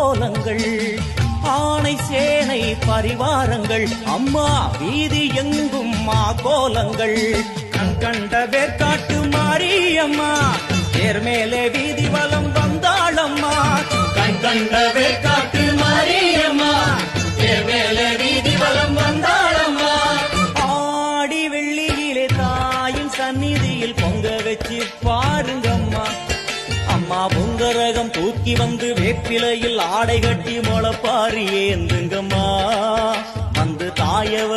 கோலங்கள் ஆனை சேனை பரிவாரங்கள் அம்மா வீதி எங்கும் கோலங்கள் கண்கண்ட வேற்காட்டு மாரியம்மா தேர் மேலே வீதி வலம் வந்தாளம்மா கண்கண்ட வேற்காட்டு மாரியம்மா தேர் மேலே வீதி வலம் வந்தாளம்மா ஆடி வெள்ளியிலே தாயின் சந்நிதியில் பொங்க வச்சு பாருங்கம்மா அம்மா பொங்கரகம் தூக்கி வந்து வேப்பிலையில் ஆடை கட்டி முளப்பாரி ஏந்துங்கம்மா வந்து தாயவ